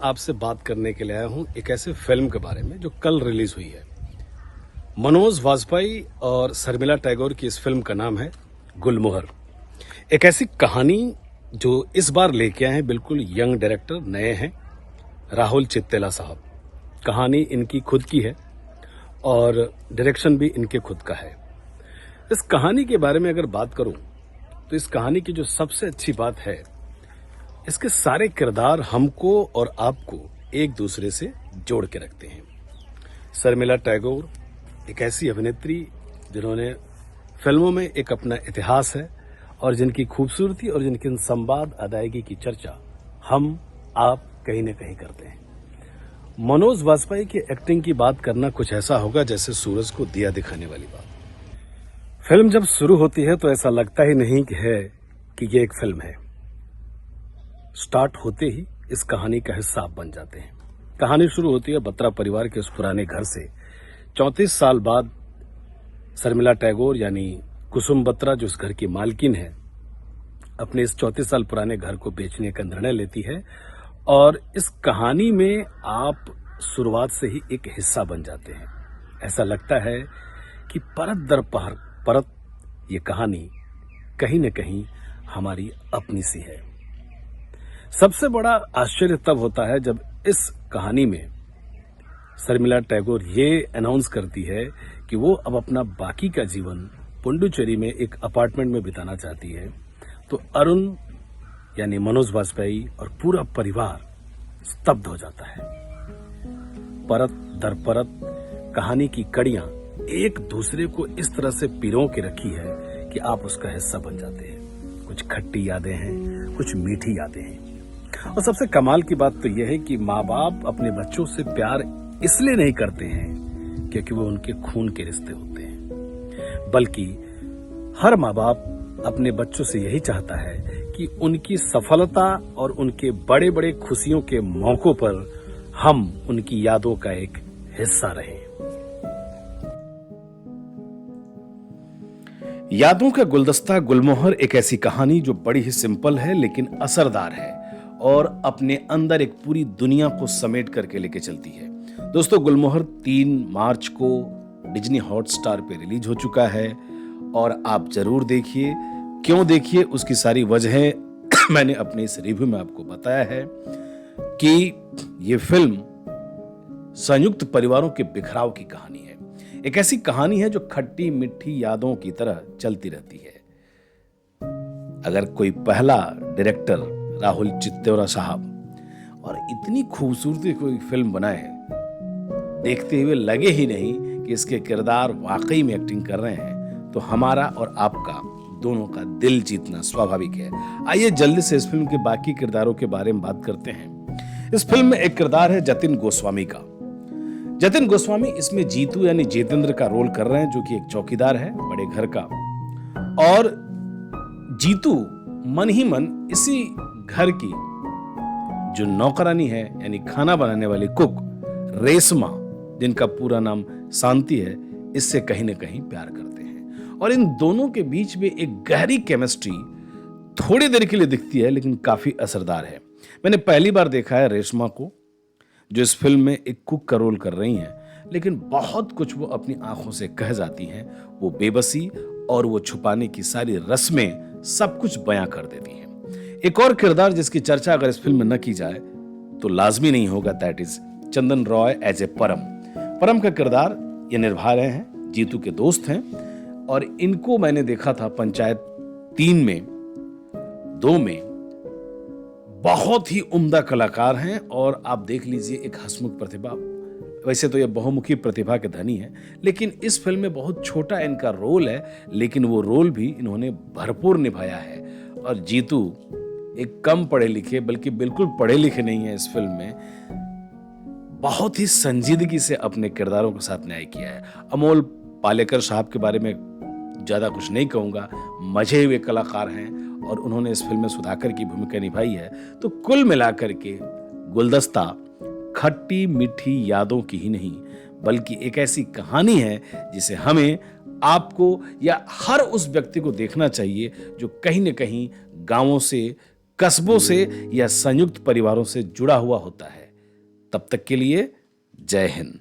आपसे बात करने के लिए आया हूं एक ऐसे फिल्म के बारे में जो कल रिलीज हुई है। मनोज वाजपेयी और शर्मिला टैगोर की इस फिल्म का नाम है गुलमोहर। एक ऐसी कहानी जो इस बार लेके आए हैं, बिल्कुल यंग डायरेक्टर नए हैं, राहुल चित्तेला साहब। कहानी इनकी खुद की है और डायरेक्शन भी इनके खुद का है। इस कहानी के बारे में अगर बात करूं तो इस कहानी की जो सबसे अच्छी बात है, इसके सारे किरदार हमको और आपको एक दूसरे से जोड़ के रखते हैं। शर्मिला टैगोर एक ऐसी अभिनेत्री जिन्होंने फिल्मों में एक अपना इतिहास है और जिनकी खूबसूरती और जिनकी संवाद अदायगी की चर्चा हम आप कहीं न कहीं करते हैं। मनोज वाजपेयी की एक्टिंग की बात करना कुछ ऐसा होगा जैसे सूरज को दिया दिखाने वाली बात। फिल्म जब शुरू होती है तो ऐसा लगता ही नहीं कि ये एक फिल्म है। स्टार्ट होते ही इस कहानी का हिस्सा आप बन जाते हैं। कहानी शुरू होती है बत्रा परिवार के उस पुराने घर से। 34 साल बाद शर्मिला टैगोर यानी कुसुम बत्रा, जो इस घर की मालकिन है, अपने इस 34 साल पुराने घर को बेचने का निर्णय लेती है और इस कहानी में आप शुरुआत से ही एक हिस्सा बन जाते हैं। ऐसा लगता है कि परत दर परत ये कहानी कहीं न कहीं हमारी अपनी सी है। सबसे बड़ा आश्चर्य तब होता है जब इस कहानी में शर्मिला टैगोर ये अनाउंस करती है कि वो अब अपना बाकी का जीवन पुडुचेरी में एक अपार्टमेंट में बिताना चाहती है। तो अरुण यानी मनोज वाजपेयी और पूरा परिवार स्तब्ध हो जाता है। परत दर परत कहानी की कड़ियां एक दूसरे को इस तरह से पिरो के रखी है कि आप उसका हिस्सा बन जाते हैं। कुछ खट्टी यादें हैं, कुछ मीठी यादें हैं। और सबसे कमाल की बात तो यह है कि माँ बाप अपने बच्चों से प्यार इसलिए नहीं करते हैं क्योंकि वो उनके खून के रिश्ते होते हैं, बल्कि हर माँ बाप अपने बच्चों से यही चाहता है कि उनकी सफलता और उनके बड़े बड़े खुशियों के मौकों पर हम उनकी यादों का एक हिस्सा रहें। यादों का गुलदस्ता गुलमोहर एक ऐसी कहानी जो बड़ी ही सिंपल है लेकिन असरदार है और अपने अंदर एक पूरी दुनिया को समेट करके लेके चलती है। दोस्तों, गुलमोहर 3 मार्च को डिज्नी हॉटस्टार पे रिलीज हो चुका है और आप जरूर देखिए। क्यों देखिए, उसकी सारी वजहें मैंने अपने इस रिव्यू में आपको बताया है कि ये फिल्म संयुक्त परिवारों के बिखराव की कहानी है। एक ऐसी कहानी है जो खट्टी मीठी यादों की तरह चलती रहती है। अगर कोई पहला डायरेक्टर राहुल चित्तेला साहब और इतनी खूबसूरती कोई फिल्म बनाए, देखते हुए लगे ही नहीं कि इसके किरदार वाकई में एक्टिंग कर रहे हैं, तो हमारा और आपका दोनों का दिल जीतना स्वाभाविक है। आइए जल्दी से इस फिल्म के बाकी किरदारों के बारे में बात करते हैं। इस फिल्म में एक किरदार है जतिन गोस्वामी का। जतिन गोस्वामी इसमें जीतू यानी जितेंद्र का रोल कर रहे हैं, जो कि एक चौकीदार है बड़े घर का। और जीतू मन ही मन इसी घर की जो नौकरानी है यानी खाना बनाने वाली कुक रेशमा, जिनका पूरा नाम शांति है, इससे कहीं ना कहीं प्यार करते हैं। और इन दोनों के बीच में एक गहरी केमिस्ट्री थोड़ी देर के लिए दिखती है लेकिन काफी असरदार है। मैंने पहली बार देखा है रेशमा को, जो इस फिल्म में एक कुक का रोल कर रही हैं, लेकिन बहुत कुछ वो अपनी आंखों से कह जाती हैं। वो बेबसी और वो छुपाने की सारी रस्में सब कुछ बयां कर देती हैं। एक और किरदार जिसकी चर्चा अगर इस फिल्म में न की जाए तो लाजमी नहीं होगा, that is Chandan Roy as a Param. Param का किरदार ये निभा रहे हैं, जीतू के दोस्त हैं। और इनको मैंने देखा था पंचायत 3 में, 2 में। बहुत ही उम्दा कलाकार हैं और आप देख लीजिए एक हंसमुख प्रतिभा। वैसे तो ये बहुमुखी प्रतिभा के धनी है, लेकिन इस फिल्म में बहुत छोटा इनका रोल है, लेकिन वो रोल भी इन्होंने भरपूर निभाया है। और जीतू एक कम पढ़े लिखे, बल्कि बिल्कुल पढ़े लिखे नहीं है, इस फिल्म में बहुत ही संजीदगी से अपने किरदारों के साथ न्याय किया है। अमोल पालेकर साहब के बारे में ज्यादा कुछ नहीं कहूंगा, मजे हुए कलाकार हैं और उन्होंने इस फिल्म में सुधाकर की भूमिका निभाई है। तो कुल मिलाकर के गुलदस्ता खट्टी मीठी यादों की ही नहीं, बल्कि एक ऐसी कहानी है जिसे हमें, आपको या हर उस व्यक्ति को देखना चाहिए जो कहीं न कहीं गांवों से, कस्बों से या संयुक्त परिवारों से जुड़ा हुआ होता है। तब तक के लिए जय हिंद।